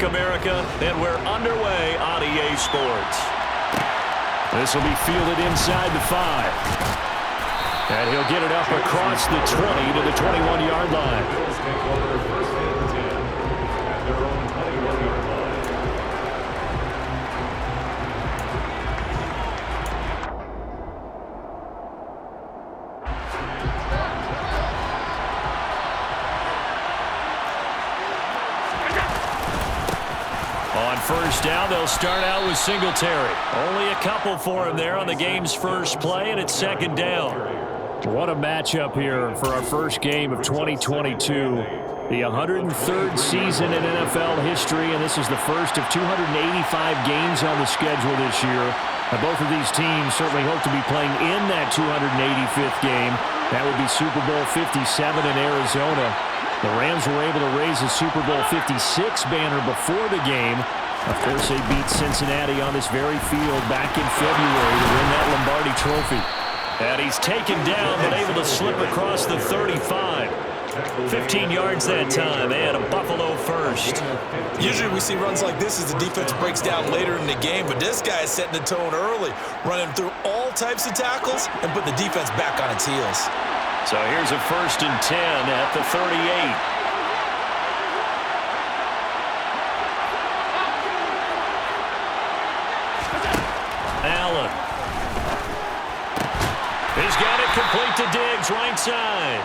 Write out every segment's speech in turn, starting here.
America, and we're underway on EA Sports. This will be fielded inside the 5. And he'll get it up across the 20 to the 21-yard line. On first down, they'll start out with Singletary. Only a couple for him there on the game's first play, and it's second down. What a matchup here for our first game of 2022. The 103rd season in NFL history, and this is the first of 285 games on the schedule this year. Now, both of these teams certainly hope to be playing in that 285th game. That would be Super Bowl 57 in Arizona. The Rams were able to raise the Super Bowl 56 banner before the game. Of course, they beat Cincinnati on this very field back in February to win that Lombardi trophy. And he's taken down, but able to slip across the 35. 15 yards that time, and a Buffalo first. Usually we see runs like this as the defense breaks down later in the game, but this guy is setting the tone early, running through all types of tackles and putting the defense back on its heels. So here's a 1st and 10 at the 38. Allen. He's got it complete to Diggs, right side.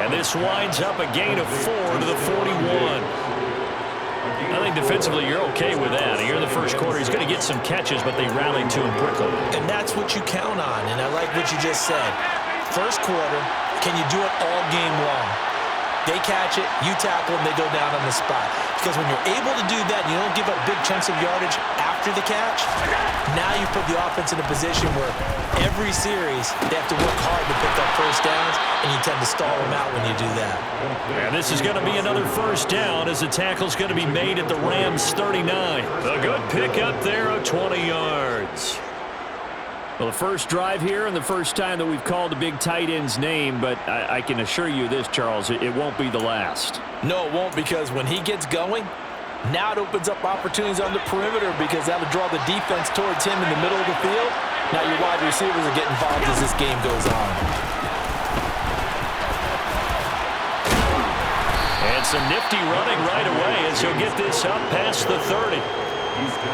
And this winds up a gain of 4 to the 41. I think defensively you're okay with that. Here in the first quarter, he's going to get some catches, but they rallied to him quickly. And that's what you count on, and I like what you just said. First quarter, can you do it all game long? They catch it, you tackle them, they go down on the spot. Because when you're able to do that and you don't give up big chunks of yardage after the catch, now you put the offense in a position where every series they have to work hard to pick up first downs, and you tend to stall them out when you do that. And this is going to be another first down as the tackle's going to be made at the Rams' 39. A good pickup there of 20 yards. Well, the first drive here and the first time that we've called the big tight end's name, but I can assure you this, Charles, it won't be the last. No, it won't, because when he gets going, now it opens up opportunities on the perimeter because that'll draw the defense towards him in the middle of the field. Now your wide receivers are getting involved as this game goes on. And some nifty running right away as he'll get this up past the 30.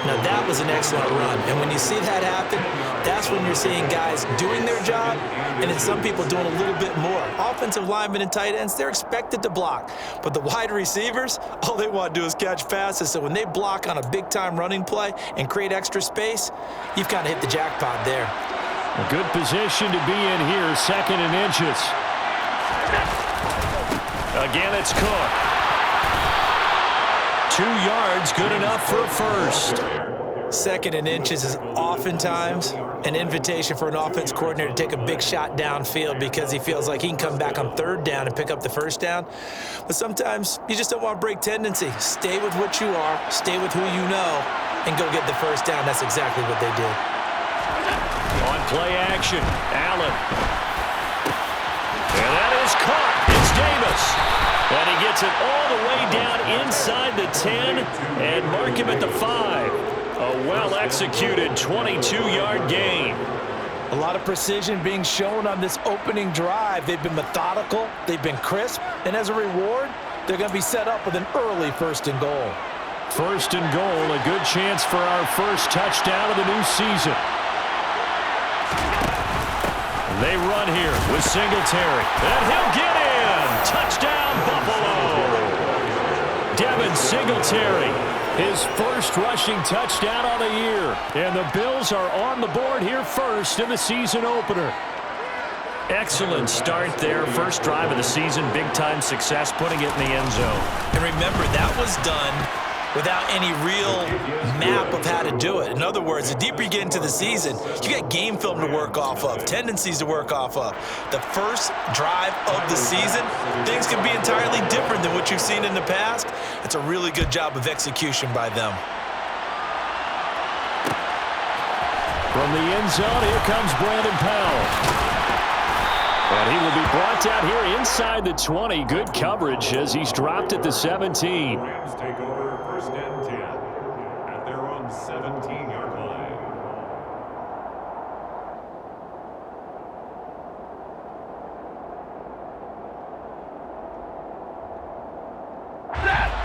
Now that was an excellent run, and when you see that happen, that's when you're seeing guys doing their job and then some people doing a little bit more. Offensive linemen and tight ends, they're expected to block, but the wide receivers, all they want to do is catch passes. So when they block on a big-time running play and create extra space, you've kind of hit the jackpot there. A good position to be in here, 2nd and inches. Again, it's Cook. 2 yards, good enough for a first. 2nd and inches is oftentimes an invitation for an offense coordinator to take a big shot downfield because he feels like he can come back on 3rd down and pick up the first down. But sometimes you just don't want to break tendency. Stay with what you are, stay with who you know, and go get the first down. That's exactly what they did. On play action, Allen. And that is caught. It's Davis. And he gets it all the way down inside the 10 and mark him at the 5. A well-executed 22-yard gain. A lot of precision being shown on this opening drive. They've been methodical, they've been crisp, and as a reward, they're going to be set up with an early 1st and goal. 1st and goal, a good chance for our first touchdown of the new season. They run here with Singletary, and he'll get in. Touchdown, Buffalo. Devin Singletary, his first rushing touchdown on the year. And the Bills are on the board here first in the season opener. Excellent start there. First drive of the season, big-time success, putting it in the end zone. And remember, that was done without any real map of how to do it. In other words, the deeper you get into the season, you get game film to work off of, tendencies to work off of. The first drive of the season, things can be entirely different than what you've seen in the past. It's a really good job of execution by them. From the end zone, here comes Brandon Powell. And he will be brought down here inside the 20. Good coverage as he's dropped at the 17. Rams take over 1st and 10 at their own 17-yard line.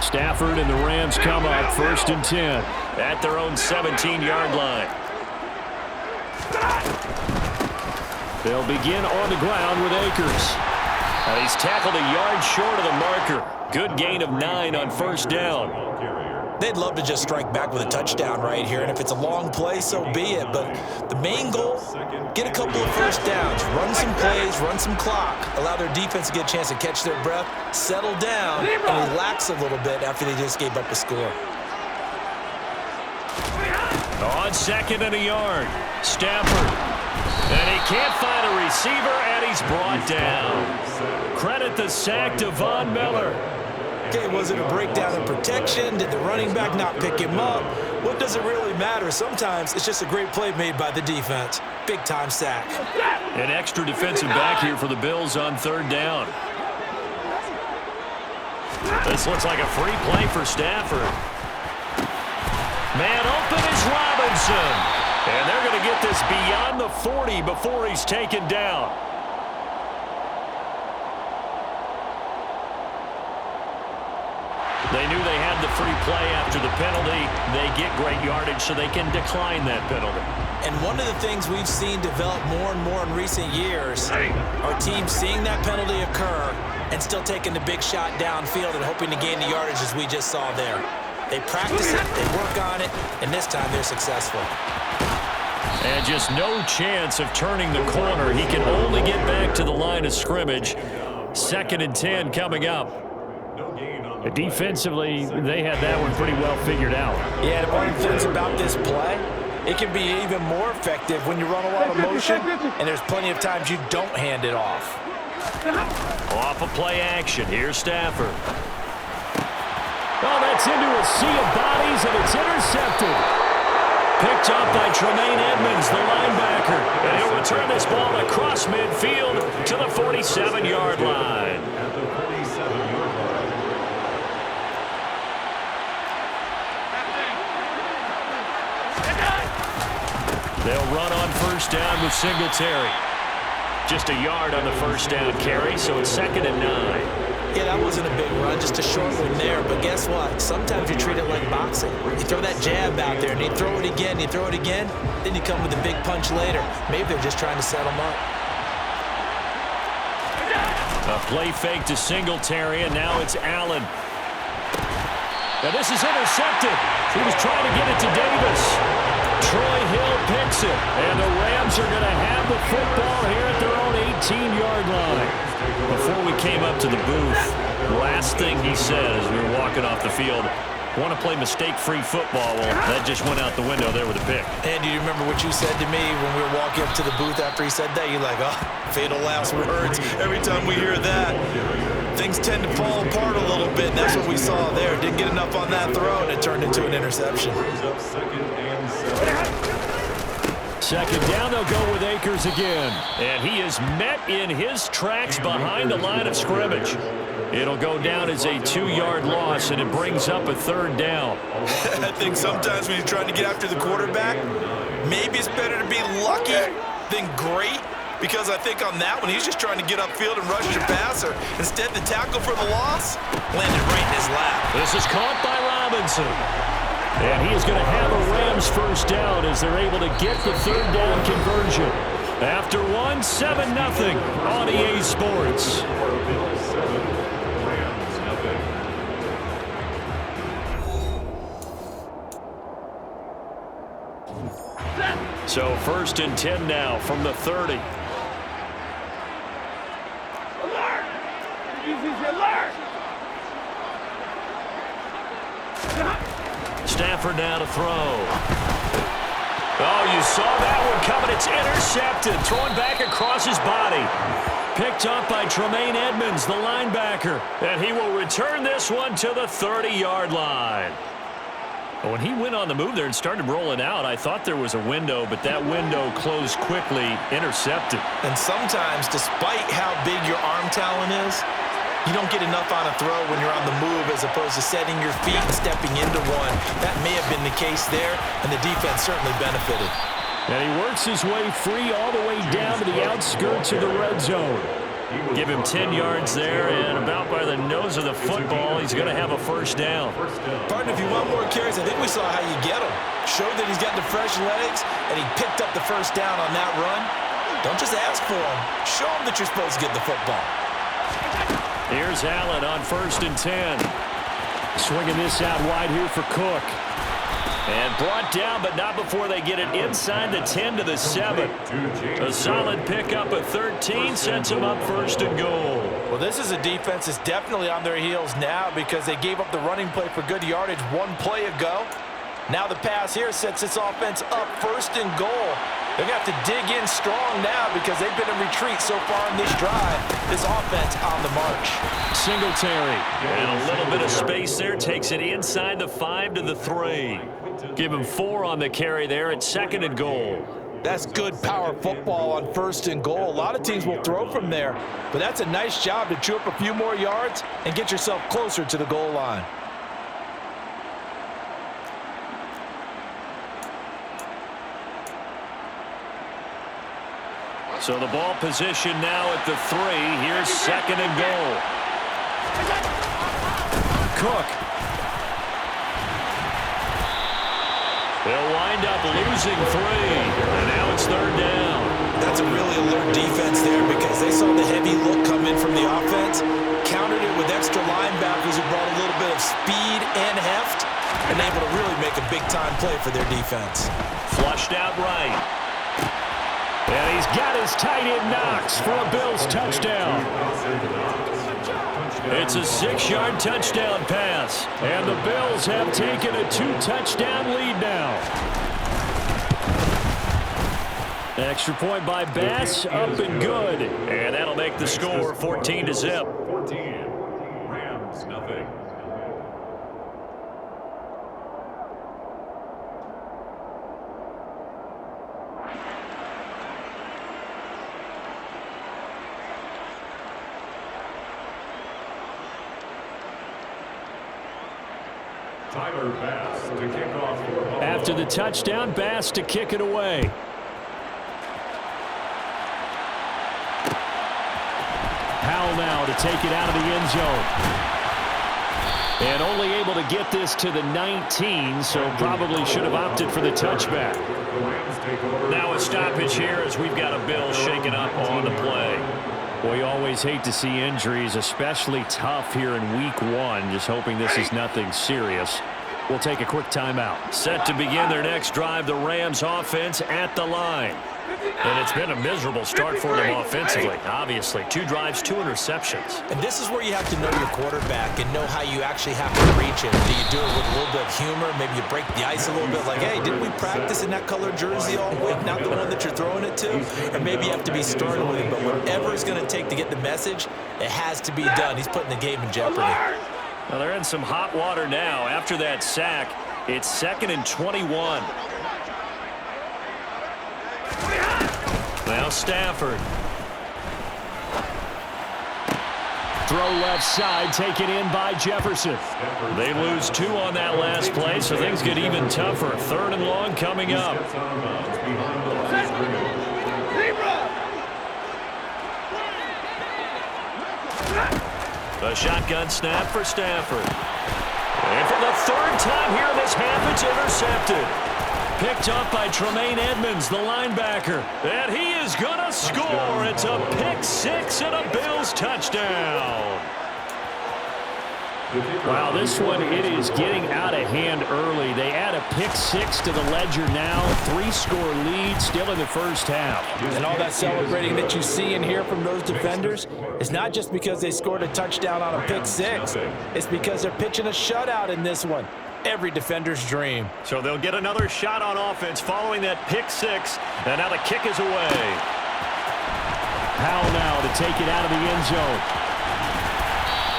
Stafford and the Rams come up 1st and 10 at their own 17-yard line. They'll begin on the ground with Akers. And he's tackled a yard short of the marker. Good gain of 9 on 1st down. They'd love to just strike back with a touchdown right here, and if it's a long play, so be it. But the main goal, get a couple of 1st downs, run some plays, run some clock, allow their defense to get a chance to catch their breath, settle down, and relax a little bit after they just gave up a score. On 2nd and a yard, Stafford. And he can't find a receiver, and he's brought down. Credit the sack to Von Miller. Okay, was it a breakdown in protection? Did the running back not pick him up? What does it really matter? Sometimes it's just a great play made by the defense. Big-time sack. An extra defensive back here for the Bills on 3rd down. This looks like a free play for Stafford. Man open is Robinson. And they're going to get this beyond the 40 before he's taken down. They knew they had the free play after the penalty. They get great yardage so they can decline that penalty. And one of the things we've seen develop more and more in recent years are teams seeing that penalty occur and still taking the big shot downfield and hoping to gain the yardage as we just saw there. They practice it, they work on it, and this time they're successful. And just no chance of turning the corner. He can only get back to the line of scrimmage. 2nd and 10 coming up. Defensively, they had that one pretty well figured out. Yeah, the one thing about this play, it can be even more effective when you run a lot of motion, and there's plenty of times you don't hand it off. Off of play action. Here's Stafford. Oh, that's into a sea of bodies, and it's intercepted. Picked up by Tremaine Edmonds, the linebacker. And he'll return this ball across midfield to the 47-yard line. They'll run on 1st down with Singletary. Just a yard on the 1st down carry, so it's 2nd and 9. Yeah, that wasn't a big run, just a short one there. But guess what? Sometimes you treat it like boxing. You throw that jab out there, and you throw it again, then you come with a big punch later. Maybe they're just trying to set them up. A play fake to Singletary, and now it's Allen. Now this is intercepted. He was trying to get it to Davis. Troy Hill picks it, and the Rams are going to have the football here at their own 18-yard line. Before we came up to the booth, last thing he said as we were walking off the field, want to play mistake-free football. Well, that just went out the window there with a pick. And do you remember what you said to me when we were walking up to the booth after he said that? You're like, oh, fatal last words. Every time we hear that, things tend to fall apart a little bit, and that's what we saw there. Didn't get enough on that throw, and it turned into an interception. 2nd down, they'll go with Akers again. And he is met in his tracks behind the line of scrimmage. It'll go down as a 2-yard loss, and it brings up a 3rd down. I think sometimes when you're trying to get after the quarterback, maybe it's better to be lucky than great, because I think on that one, he's just trying to get upfield and rush your passer. Instead, the tackle for the loss landed right in his lap. This is caught by Robinson. And he is going to have a Rams 1st down as they're able to get the 3rd down conversion. After 7-0 on EA Sports. So 1st and 10 now from the 30. Alert! Alert! Stafford now to throw. Oh, you saw that one coming. It's intercepted. Thrown back across his body. Picked up by Tremaine Edmonds, the linebacker. And he will return this one to the 30-yard line. When he went on the move there and started rolling out, I thought there was a window, but that window closed quickly, intercepted. And sometimes, despite how big your arm talent is, you don't get enough on a throw when you're on the move as opposed to setting your feet and stepping into one. That may have been the case there, and the defense certainly benefited. And he works his way free all the way down to the outskirts of the red zone. Give him 10 yards there, and about by the nose of the football, he's going to have a first down. Partner, if you want more carries, I think we saw how you get him. Showed that he's got the fresh legs, and he picked up the first down on that run. Don't just ask for him. Show him that you're supposed to get the football. Here's Allen on 1st and 10. Swinging this out wide here for Cook. And brought down, but not before they get it inside the 10 to the 7. A solid pickup of 13 sets them up 1st and goal. Well, this is a defense that's definitely on their heels now because they gave up the running play for good yardage one play ago. Now the pass here sets this offense up 1st and goal. They're going to have to dig in strong now because they've been in retreat so far in this drive. This offense on the march. Singletary. And a little bit of space there. Takes it inside the 5 to the 3. Give him 4 on the carry there at 2nd and goal. That's good power football on 1st and goal. A lot of teams will throw from there, but that's a nice job to chew up a few more yards and get yourself closer to the goal line. So the ball position now at the 3. Here's 2nd and goal. Cook. They'll wind up losing 3. And now it's 3rd down. That's a really alert defense there because they saw the heavy look come in from the offense, countered it with extra linebackers who brought a little bit of speed and heft, and able to really make a big-time play for their defense. Flushed out right. And he's got his tight end Knox for a Bills touchdown. It's a 6-yard touchdown pass. And the Bills have taken a 2-touchdown lead now. Extra point by Bass, up and good. And that'll make the score 14 to zip. 14. Rams, nothing. Tyler Bass to kick off for Buffalo. After the touchdown, Bass to kick it away. Powell now to take it out of the end zone. And only able to get this to the 19, so probably should have opted for the touchback. Now a stoppage here as we've got a Bill shaken up on the play. We always hate to see injuries, especially tough here in week 1. Just hoping this is nothing serious. We'll take a quick timeout. Set to begin their next drive, the Rams offense at the line. And it's been a miserable start for them offensively, obviously. 2 drives, 2 interceptions. And this is where you have to know your quarterback and know how you actually have to reach him. Do you do it with a little bit of humor? Maybe you break the ice a little bit like, hey, didn't we practice in that colored jersey all week? Not the one that you're throwing it to? Or maybe you have to be stern with him. But whatever it's going to take to get the message, it has to be done. He's putting the game in jeopardy. Well, they're in some hot water now. After that sack, it's 2nd and 21. Now Stafford. Throw left side, taken in by Jefferson. They lose 2 on that last play, so things get even tougher. 3rd and long coming up. A shotgun snap for Stafford. And for the 3rd time here in this half, it's intercepted. Picked up by Tremaine Edmonds, the linebacker. And he is going to score. It's a pick 6 and a Bills touchdown. Wow, this one, it is getting out of hand early. They add a pick 6 to the ledger now. 3-score lead still in the first half. And all that celebrating that you see and hear from those defenders is not just because they scored a touchdown on a pick 6. It's because they're pitching a shutout in this one. Every defender's dream. So they'll get another shot on offense following that pick 6. And now the kick is away. Powell now to take it out of the end zone.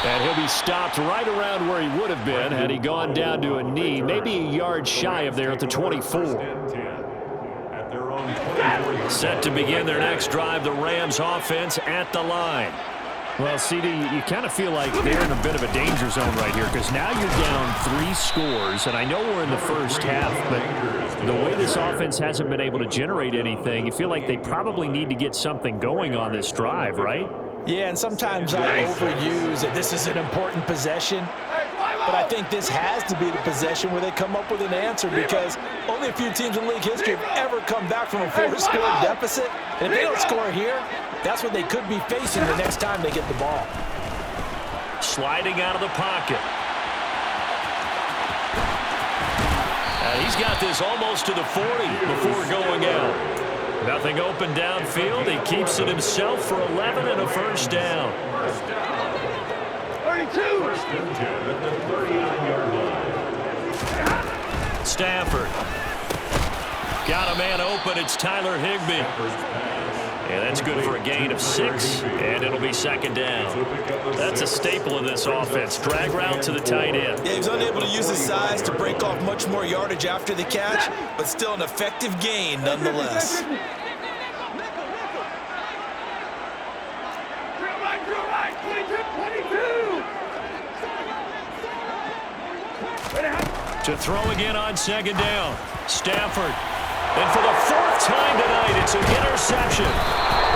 And he'll be stopped right around where he would have been had he gone down to a knee, maybe a yard shy of there at the 24. Set to begin their next drive, the Rams offense at the line. Well, CD, you kind of feel like they're in a bit of a danger zone right here because now you're down 3 scores, and I know we're in the first half, but the way this offense hasn't been able to generate anything, you feel like they probably need to get something going on this drive, right? Yeah, and sometimes I overuse that this is an important possession, but I think this has to be the possession where they come up with an answer because only a few teams in league history have ever come back from a 4-score deficit. And if they don't score here, that's what they could be facing the next time they get the ball. Sliding out of the pocket. He's got this almost to the 40 before going out. Nothing open downfield. He keeps it himself for 11 and a first down. 32. Stafford. Got a man open. It's Tyler Higbee. And that's good for a gain of 6, and it'll be second down. That's a staple of this offense. Drag route to the tight end. Yeah, he was unable to use his size to break off much more yardage after the catch, but still an effective gain nonetheless. To throw again on second down. Stafford. And for the 4th time tonight, it's an interception.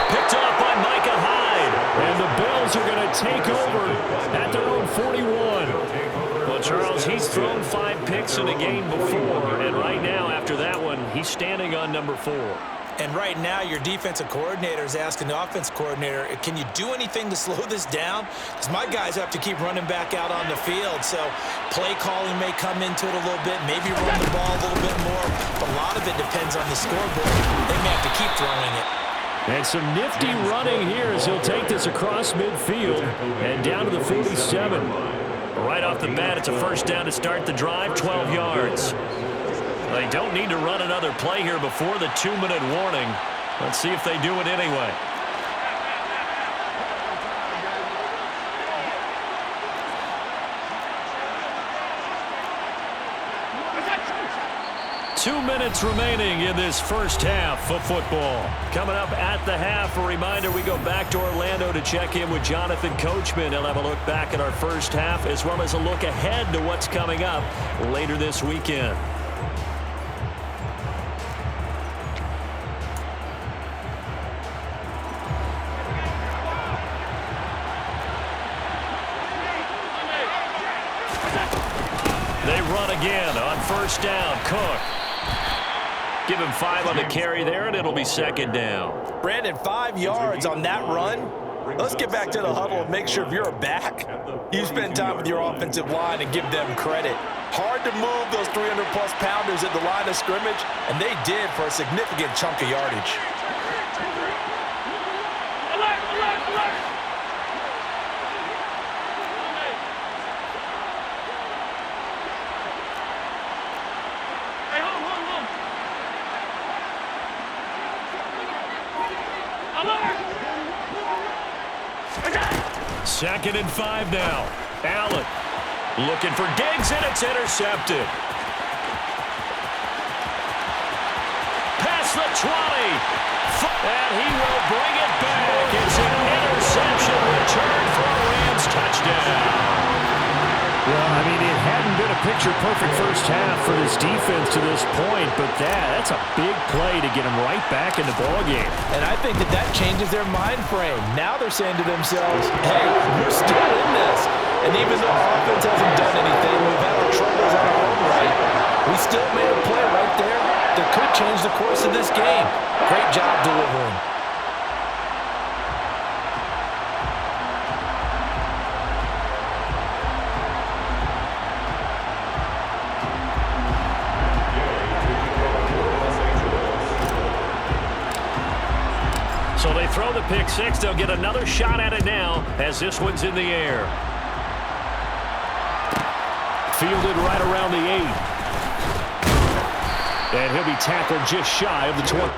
Picked up by Micah Hyde. And the Bills are going to take over at their own 41. Well, Charles, he's thrown 5 picks in a game before, and right now, after that one, he's standing on number 4. And right now, your defensive coordinator is asking the offense coordinator, can you do anything to slow this down? Because my guys have to keep running back out on the field. So play calling may come into it a little bit, maybe run the ball a little bit more. But a lot of it depends on the scoreboard. They may have to keep throwing it. And some nifty running here as he'll take this across midfield and down to the 47. Right off the bat, it's a first down to start the drive, 12 yards. They don't need to run another play here before the 2-minute warning. Let's see if they do it anyway. Two minutes remaining in this first half of football. Coming up at the half, a reminder, we go back to Orlando to check in with Jonathan Coachman. He'll have a look back at our first half as well as a look ahead to what's coming up later this weekend. They run again on first down. Cook. Give him 5 on the carry there, and it'll be second down. Brandon, 5 yards on that run. Let's get back to the huddle and make sure if you're a back, you spend time with your offensive line and give them credit. Hard to move those 300-plus pounders at the line of scrimmage, and they did for a significant chunk of yardage. Alert, alert, alert. Hey, hold. Alert. Second and 5 now. Allen looking for Diggs, and it's intercepted. Past the 20. And he will bring it back. It's an interception return for a Rams touchdown. Well, I mean, it hadn't been a picture-perfect first half for this defense to this point, but that's a big play to get them right back in the ballgame. And I think that changes their mind frame. Now they're saying to themselves, hey, we're still in this. And even though our offense hasn't done anything, we've had our troubles on our own right, we still made a play right there that could change the course of this game. Great job delivering. So they throw the pick six. They'll get another shot at it now as this one's in the air. Fielded right around the 8. And he'll be tackled just shy of the 20.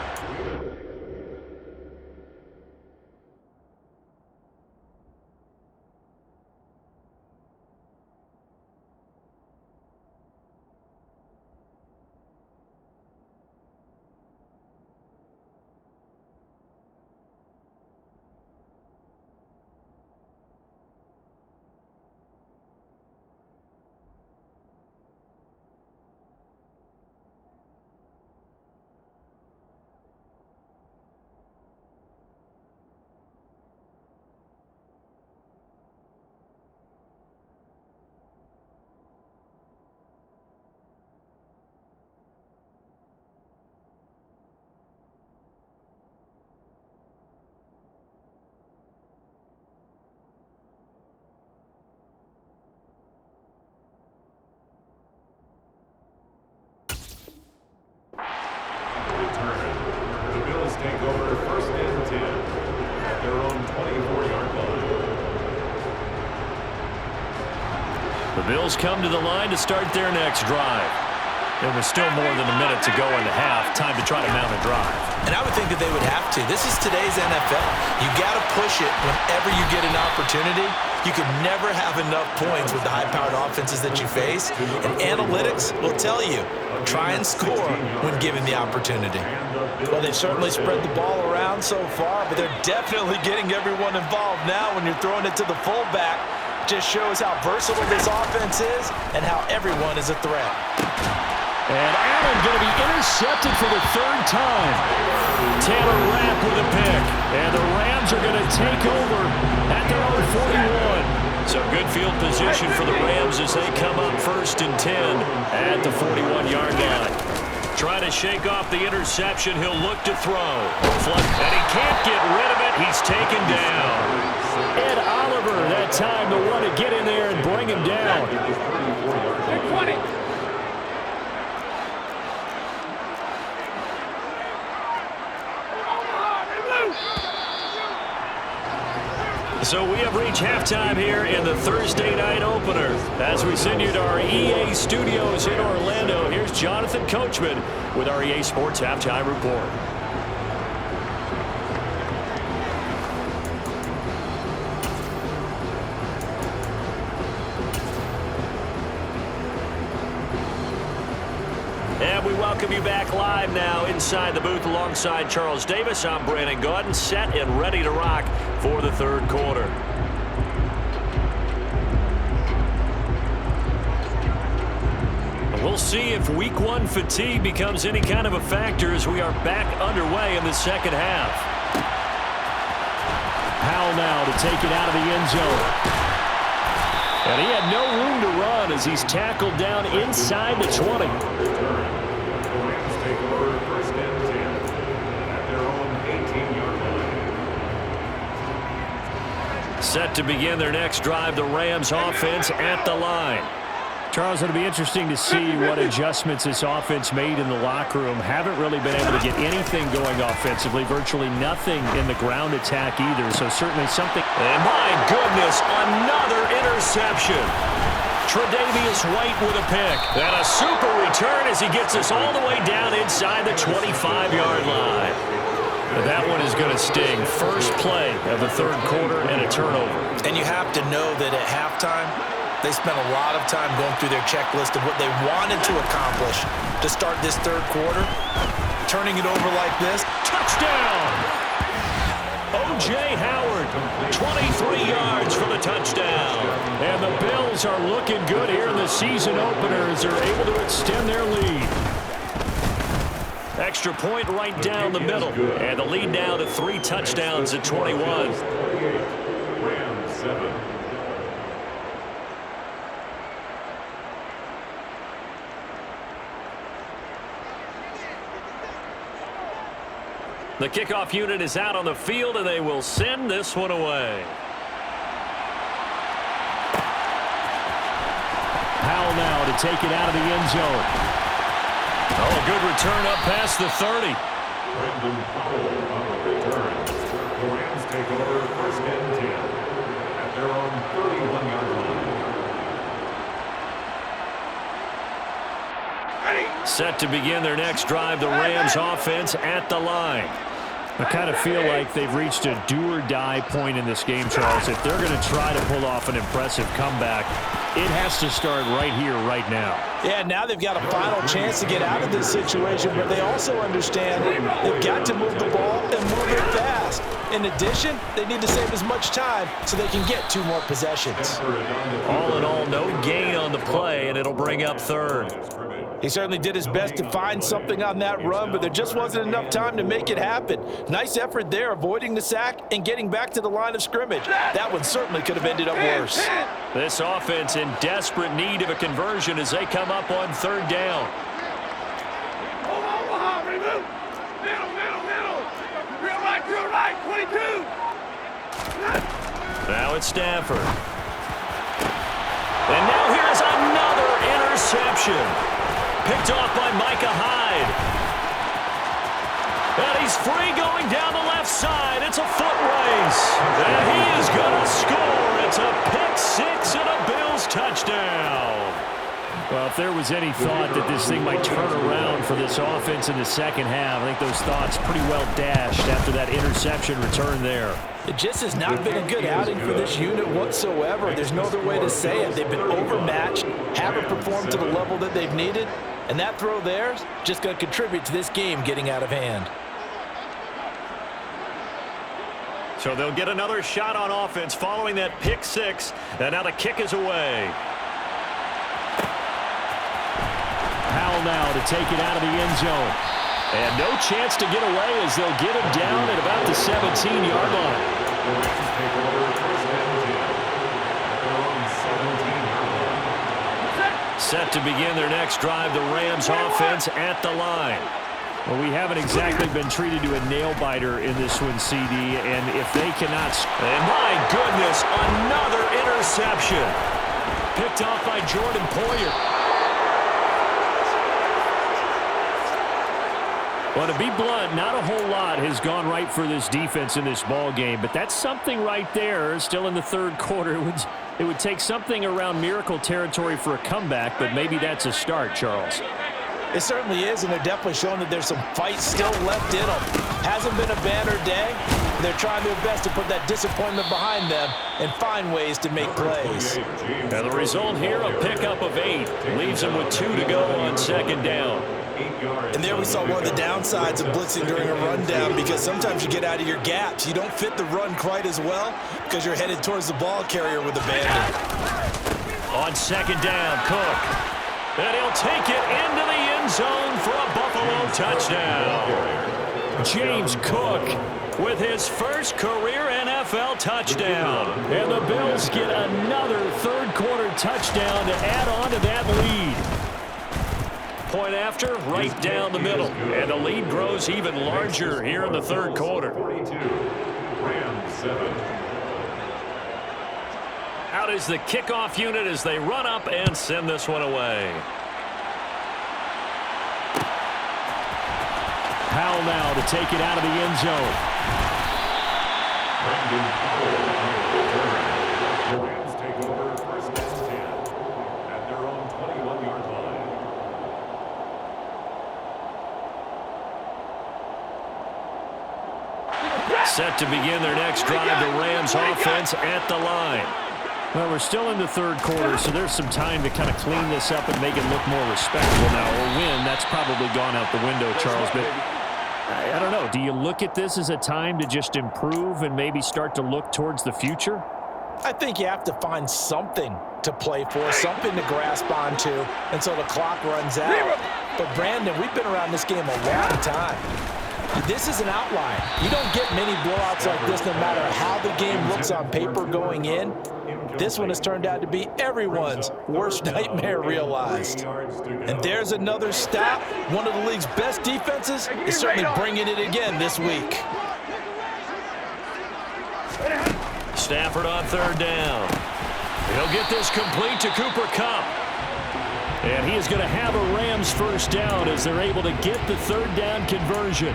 take over first and 10 at their own 24-yard line. The Bills come to the line to start their next drive. There was still more than a minute to go in the half. Time to try to mount a drive. And I would think that they would have to. This is today's NFL. You got to push it whenever you get an opportunity. You can never have enough points with the high-powered offenses that you face. And analytics will tell you, try and score when given the opportunity. Well, they've certainly spread the ball around so far, but they're definitely getting everyone involved now when you're throwing it to the fullback. Just shows how versatile this offense is and how everyone is a threat. And Allen going to be intercepted for the third time. Taylor Rapp with a pick. And the Rams are going to take over at their own 41. So good field position for the Rams as they come up first and 10 at the 41-yard line. Trying to shake off the interception. He'll look to throw. And he can't get rid of it. He's taken down. Ed Oliver that time to want to get in there and bring him down. 20. So we have reached halftime here in the Thursday night opener. As we send you to our EA studios in Orlando, here's Jonathan Coachman with our EA Sports Halftime Report. And we welcome you back live now inside the booth alongside Charles Davis. I'm Brandon Gaudin, set and ready to rock for the third quarter. We'll see if week one fatigue becomes any kind of a factor as we are back underway in the second half. Powell now to take it out of the end zone. And he had no room to run as he's tackled down inside the 20. Take over first and 10 at their own 18-yard line. Set to begin their next drive, the Rams offense at the line. Charles, it'll be interesting to see what adjustments this offense made in the locker room. Haven't really been able to get anything going offensively, virtually nothing in the ground attack either, so certainly something. And my goodness, another interception. Tre'Davious White with a pick. And a super return as he gets us all the way down inside the 25-yard line. But that one is going to sting. First play of the third quarter and a turnover. And you have to know that at halftime, they spent a lot of time going through their checklist of what they wanted to accomplish to start this third quarter. Turning it over like this. Touchdown! O.J. Howard, 23 yards for the touchdown. And the Bills are looking good here in the season opener as they're able to extend their lead. Extra point right down the middle. And the lead now to 3 touchdowns at 21. Rams 7. The kickoff unit is out on the field, and they will send this one away. Powell now to take it out of the end zone. Oh, a good return up past the 30. Brendan Powell on the return. The Rams take over first and 10 at their own 31-yard line. Set to begin their next drive, the Rams offense at the line. I kind of feel like they've reached a do-or-die point in this game, Charles. If they're going to try to pull off an impressive comeback, it has to start right here, right now. Yeah, now they've got a final chance to get out of this situation, but they also understand they've got to move the ball and move it fast. In addition, they need to save as much time so they can get 2 more possessions. All in all, no gain on the play, and it'll bring up third. He certainly did his best to find something on that run, but there just wasn't enough time to make it happen. Nice effort there, avoiding the sack and getting back to the line of scrimmage. That one certainly could have ended up worse. This offense in desperate need of a conversion as they come up on third down. Middle. Real right, 22. Now it's Stafford. And now here's another interception. Picked off by Micah Hyde. And He's free going down the left side. It's a foot race. And he is going to score. It's a pick six and a Bills touchdown. Well, if there was any thought that this thing might turn around for this offense in the second half, I think those thoughts pretty well dashed after that interception return there. It just has not been a good outing for this unit whatsoever. There's no other way to say it. They've been overmatched, haven't performed to the level that they've needed, and that throw there is just going to contribute to this game getting out of hand. So they'll get another shot on offense following that pick six, and now the kick is away. Powell now to take it out of the end zone. And no chance to get away as they'll get him down at about the 17-yard line. Set to begin their next drive, the Rams offense at the line. Well, we haven't exactly been treated to a nail-biter in this one, CD, and if they cannot... And my goodness, another interception. Picked off by Jordan Poyer. Well, to be blunt, not a whole lot has gone right for this defense in this ball game, but that's something right there. Still in the third quarter, it would take something around miracle territory for a comeback, but maybe that's a start, Charles. It certainly is, and they're definitely showing that there's some fight still left in them. Hasn't been a banner day. They're trying their best to put that disappointment behind them and find ways to make plays. And the result here, a pickup of 8. Leaves them with 2 to go on second down. And there we saw one of the downsides of blitzing during a rundown, because sometimes you get out of your gaps. You don't fit the run quite as well because you're headed towards the ball carrier with a bandit. On second down, Cook. And he'll take it into the end zone for a Buffalo touchdown. James Cook with his first career NFL touchdown. And the Bills get another third-quarter touchdown to add on to that lead. Point after, right down the middle. And the lead grows even larger here in the third quarter. 42, Rams 7. Out is the kickoff unit as they run up and send this one away. Powell now to take it out of the end zone. Brandon Powell on the return. The Rams take over first and 10 at their own 21-yard line. Set to begin their next drive, the Rams offense at the line. Well, we're still in the third quarter, so there's some time to kind of clean this up and make it look more respectable now. Or win, that's probably gone out the window, Charles. But I don't know. Do you look at this as a time to just improve and maybe start to look towards the future? I think you have to find something to play for, something to grasp onto until the clock runs out. But, Brandon, we've been around this game a long time. This is an outlier. You don't get many blowouts like this no matter how the game looks on paper going in. This one has turned out to be everyone's worst nightmare realized. And there's another stop. One of the league's best defenses is certainly bringing it again this week. Stafford on third down. He'll get this complete to Cooper Kupp. And he is going to have a Rams first down as they're able to get the third down conversion.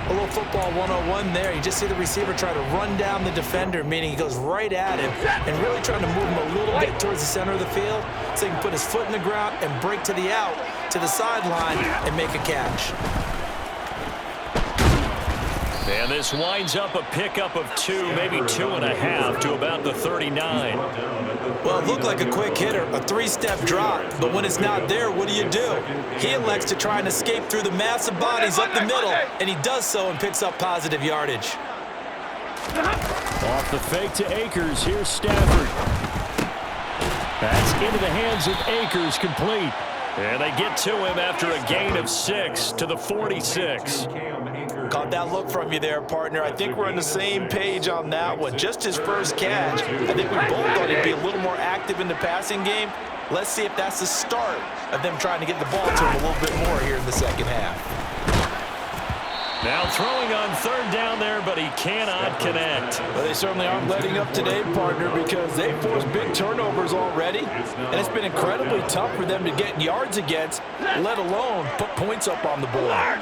A little football 101 there. You just see the receiver try to run down the defender, meaning he goes right at him and really trying to move him a little bit towards the center of the field so he can put his foot in the ground and break to the out, to the sideline, and make a catch. And this winds up a pickup of 2, maybe 2.5 to about the 39. Well, it looked like a quick hitter, a 3-step drop, but when it's not there, what do? He elects to try and escape through the massive bodies up the middle, and he does so and picks up positive yardage. Off the fake to Akers, here's Stafford. That's into the hands of Akers, complete. And they get to him after a gain of 6 to the 46. Caught that look from you there, partner. I think we're on the same page on that one. Just his first catch. I think we both thought he'd be a little more active in the passing game. Let's see if that's the start of them trying to get the ball to him a little bit more here in the second half. Now throwing on third down there, but he cannot connect. Well, they certainly aren't letting up today, partner, because they forced big turnovers already, and it's been incredibly tough for them to get yards against, let alone put points up on the board.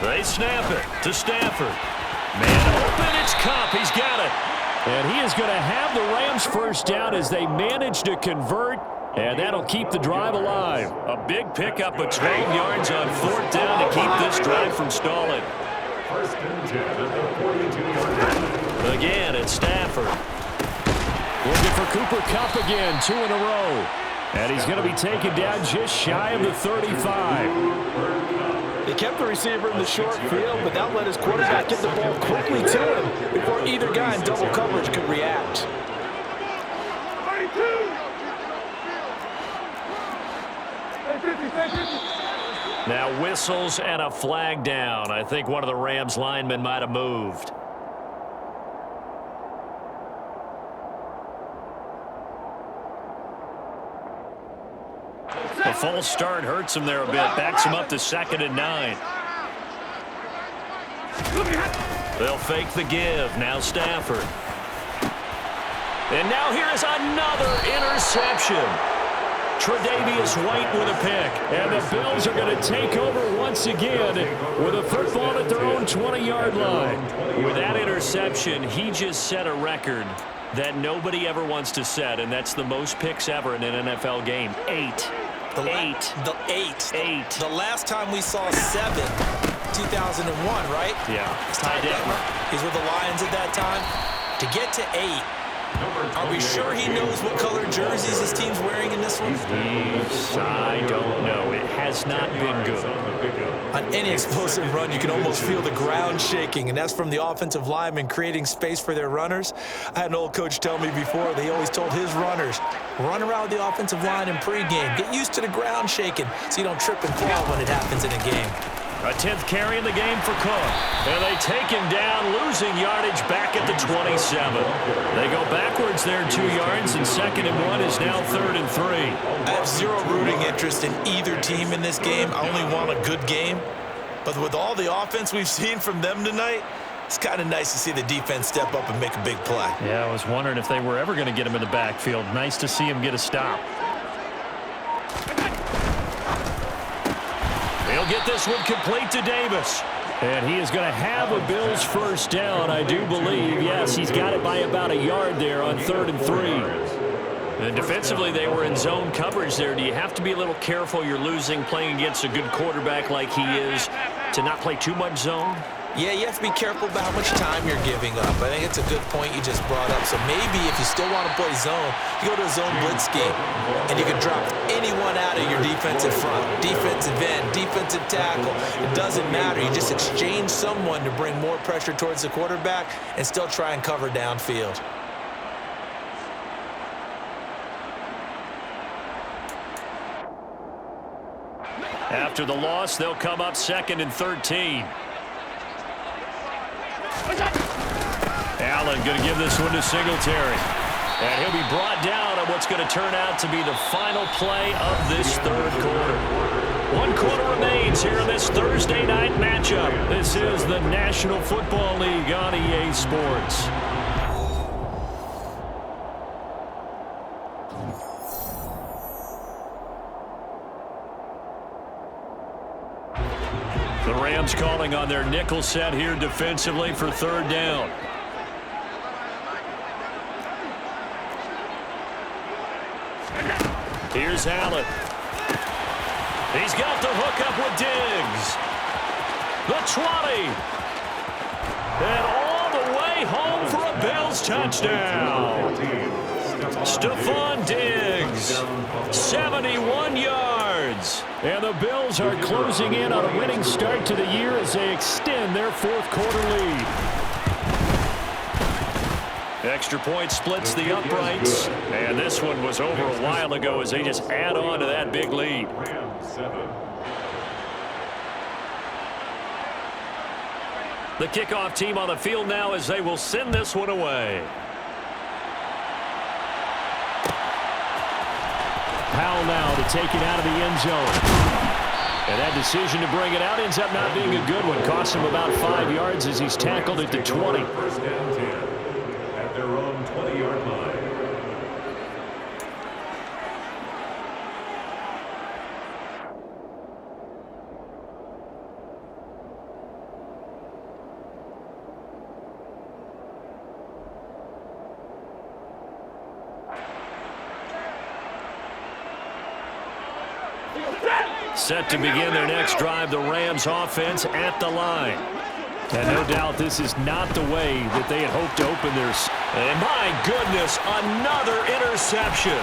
They snap it to Stafford. Man open, it's Cup. He's got it. And he is going to have the Rams first down as they manage to convert, and that'll keep the drive alive. A big pickup of 12 yards on 4th down to keep this drive from stalling. First and 10 at the 42-yard line. Again, it's Stafford. Looking for Cooper Kupp again, 2 in a row. And he's going to be taken down just shy of the 35. He kept the receiver in the short field, but that let his quarterback get the ball quickly to him before either guy in double coverage could react. 32. Now whistles and a flag down. I think one of the Rams linemen might have moved. A false start hurts him there a bit. Backs him up to 2nd and 9. They'll fake the give. Now Stafford. And now here is another interception. Tre'Davious White with a pick. And the Bills are going to take over once again with a football at their own 20-yard line. With that interception, he just set a record that nobody ever wants to set, and that's the most picks ever in an NFL game. 8. The last time we saw 7, 2001, right? Yeah. It's Ty Detmer. He's with the Lions at that time. To get to 8, are we sure he knows what color jerseys his team's wearing in this one? I don't know. It has not been good. On any explosive run, you can almost feel the ground shaking, and that's from the offensive linemen creating space for their runners. I had an old coach tell me before, they always told his runners, run around the offensive line in pregame. Get used to the ground shaking so you don't trip and fall when it happens in a game. A 10th carry in the game for Cook. And they take him down, losing yardage back at the 27. They go backwards there 2 yards, and 2nd and 1 is now 3rd and 3. I have zero rooting interest in either team in this game. I only want a good game. But with all the offense we've seen from them tonight, it's kind of nice to see the defense step up and make a big play. Yeah, I was wondering if they were ever going to get him in the backfield. Nice to see him get a stop. He'll get this one complete to Davis. And he is going to have a Bills first down, I do believe. Yes, he's got it by about a yard there on 3rd and 3. And defensively, they were in zone coverage there. Do you have to be a little careful? You're losing playing against a good quarterback like he is to not play too much zone? Yeah, you have to be careful about how much time you're giving up. I think it's a good point you just brought up. So maybe if you still want to play zone, you go to a zone blitz scheme, and you can drop anyone out of your defensive front, defensive end, defensive tackle. It doesn't matter. You just exchange someone to bring more pressure towards the quarterback and still try and cover downfield. After the loss, they'll come up 2nd and 13. Allen going to give this one to Singletary. And he'll be brought down on what's going to turn out to be the final play of this 3rd quarter. 1 quarter remains here in this Thursday night matchup. This is the National Football League on EA Sports. The Rams calling on their nickel set here defensively for 3rd down. Here's Allen. He's got the hook up with Diggs. The 20. And all the way home for a Bills touchdown. Stephon Diggs, 71 yards. And the Bills are closing in on a winning start to the year as they extend their 4th quarter lead. Extra point splits the uprights. And this one was over a while ago as they just add on to that big lead. The kickoff team on the field now as they will send this one away. Powell now to take it out of the end zone. And that decision to bring it out ends up not being a good one. Costs him about 5 yards as he's tackled at the 20. First and 10 at their own 20-yard line. Set to begin their next drive, the Rams offense at the line. And no doubt this is not the way that they had hoped to open theirs. And my goodness, another interception.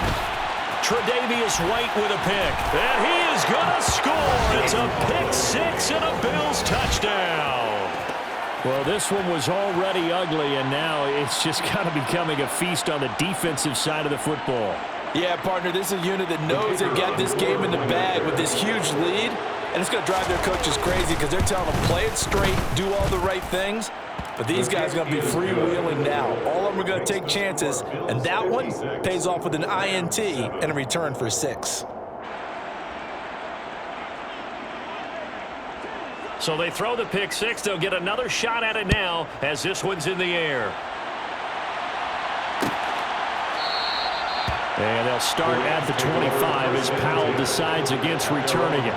Tre'Davious White with a pick. And he is going to score. It's a pick six and a Bills touchdown. Well, this one was already ugly, and now it's just kind of becoming a feast on the defensive side of the football. Yeah, partner, this is a unit that knows they've got this game in the bag with this huge lead, and it's going to drive their coaches crazy because they're telling them play it straight, do all the right things. But these guys are going to be freewheeling now. All of them are going to take chances, and that one pays off with an INT and a return for 6. So they throw the pick six. They'll get another shot at it now as this one's in the air. And they'll start at the 25 as Powell decides against returning it.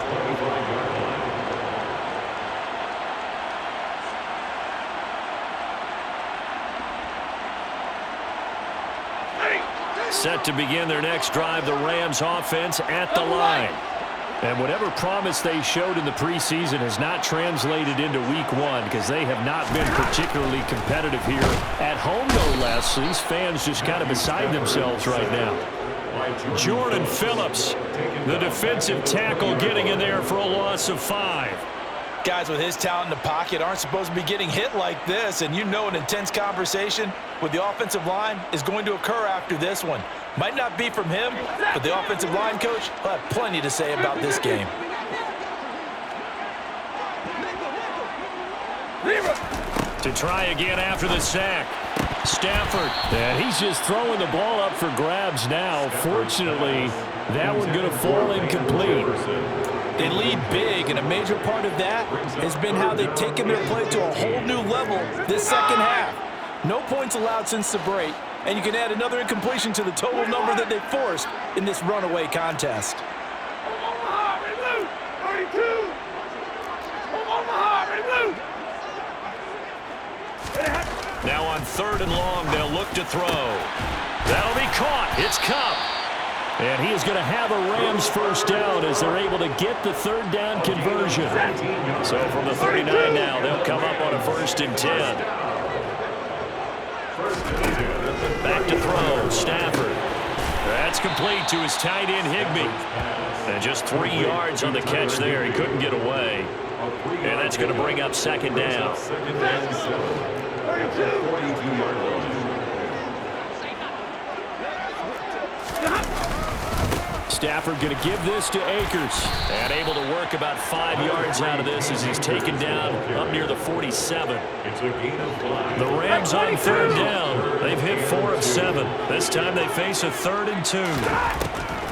Set to begin their next drive, the Rams offense at the line. And whatever promise they showed in the preseason has not translated into week one because they have not been particularly competitive here. At home, no less. These fans just kind of beside themselves right now. Jordan Phillips, the defensive tackle, getting in there for a loss of 5. Guys with his talent in the pocket aren't supposed to be getting hit like this, and you know an intense conversation with the offensive line is going to occur after this one. Might not be from him, but the offensive line coach will have plenty to say about this game. To try again after the sack. Stafford. And he's just throwing the ball up for grabs now. Fortunately, that one going to fall incomplete. They lead big, and a major part of that has been how they've taken their play to a whole new level this second half. No points allowed since the break, and you can add another incompletion to the total number that they forced in this runaway contest. Omaha, remove! 32! Omaha, remove! Now on 3rd and long, they'll look to throw. That'll be caught. It's Cup. And he is going to have a Rams first down as they're able to get the 3rd down conversion. So from the 39 now, they'll come up on a 1st and 10. Back to throw, Stafford. That's complete to his tight end, Higbee. And just 3 yards on the catch there. He couldn't get away. And that's going to bring up 2nd down. Stafford going to give this to Akers. And able to work about 5 yards out of this as he's taken down up near the 47. The Rams on 3rd down. They've hit 4 of 7. This time they face a 3rd and 2.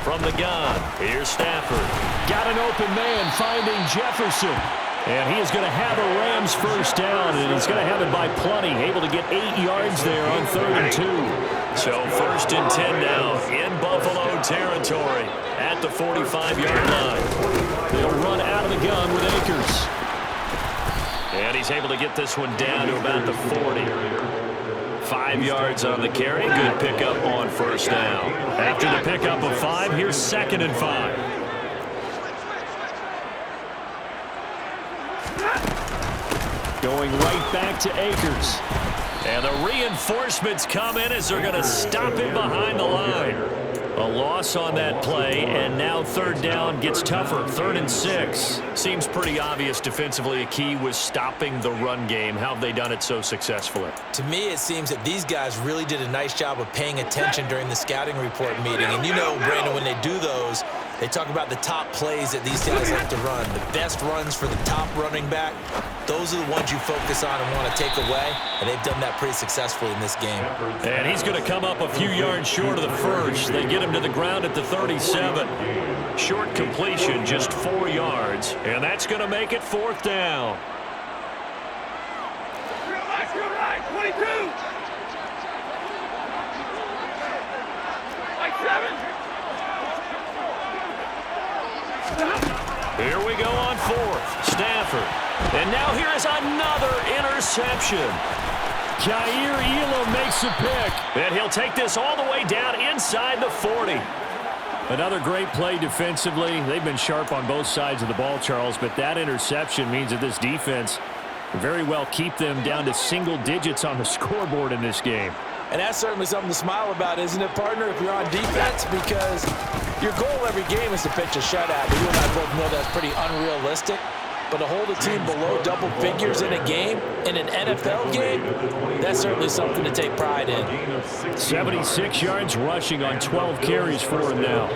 From the gun, here's Stafford. Got an open man finding Jefferson. And he is going to have a Rams first down, and he's going to have it by plenty. Able to get 8 yards there on 3rd and 2. So 1st and 10 now in Buffalo territory at the 45-yard line. They'll run out of the gun with Akers. And he's able to get this one down to about the 40. 5 yards on the carry. Good pickup on 1st down. After the pickup of 5, here's 2nd and 5. Going right back to Akers. And the reinforcements come in as they're going to stop him behind the line. A loss on that play, and now 3rd down gets tougher. 3rd and 6. Seems pretty obvious defensively a key was stopping the run game. How have they done it so successfully? To me, it seems that these guys really did a nice job of paying attention during the scouting report meeting. And you know, Brandon, when they do those, they talk about the top plays that these guys like to run. The best runs for the top running back, those are the ones you focus on and want to take away, and they've done that pretty successfully in this game. And he's going to come up a few yards short of the first. They get him to the ground at the 37. Short completion, just 4 yards, and that's going to make it 4th down. Real right, 22! Like 7! Here we go on 4th. Stafford. And now here is another interception. Jair Elam makes a pick. And he'll take this all the way down inside the 40. Another great play defensively. They've been sharp on both sides of the ball, Charles, but that interception means that this defense can very well keep them down to single digits on the scoreboard in this game. And that's certainly something to smile about, isn't it, partner, if you're on defense? Because your goal every game is to pitch a shutout. But you and I both know that's pretty unrealistic. But to hold a team below double figures in a game, in an NFL game, that's certainly something to take pride in. 76 yards rushing on 12 carries for him now.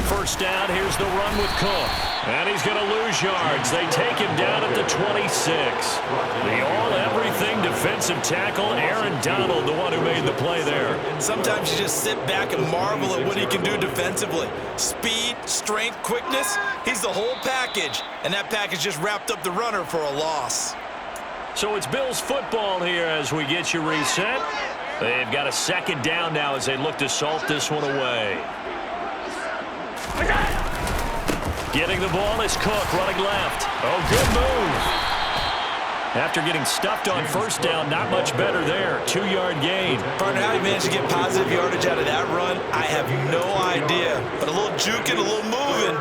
First down, here's the run with Cook. And he's going to lose yards. They take him down at the 26. The all-everything defensive tackle, Aaron Donald, the one who made the play there. Sometimes you just sit back and marvel at what he can do defensively. Speed, strength, quickness, he's the whole package. And that package just wrapped up the runner for a loss. So it's Bills football here as we get you reset. They've got a second down now as they look to salt this one away. Getting the ball is Cook running left. Oh, good move. After getting stuffed on first down, not much better there. 2-yard gain. Partner, how he managed to get positive yardage out of that run, I have no idea. But a little juking, a little moving,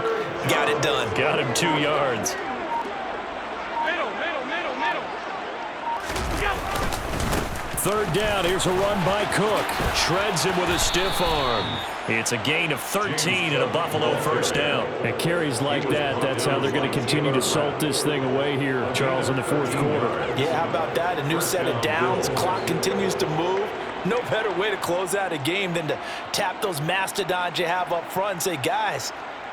got it done. Got him 2 yards. Third down, here's a run by Cook. Shreds him with a stiff arm. It's a gain of 13 and a Buffalo first down. And carries like that, that's how they're going to continue to salt this thing away here, Charles, in the fourth quarter. Yeah, how about that? A new set of downs. Clock continues to move. No better way to close out a game than to tap those mastodons you have up front and say, guys,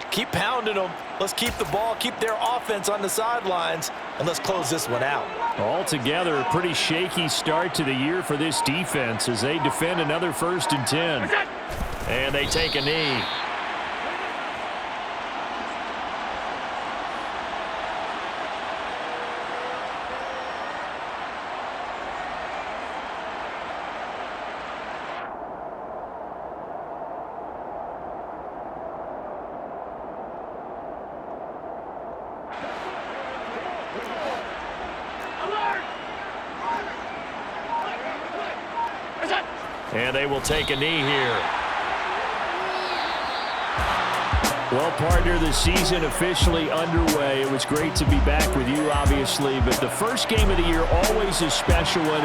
keep pounding them. Let's keep the ball, keep their offense on the sidelines, and let's close this one out. Altogether, a pretty shaky start to the year for this defense as they defend another 1st and 10. And they take a knee. And they will take a knee here. Well, partner, the season officially underway. It was great to be back with you, obviously, but the first game of the year always a special one.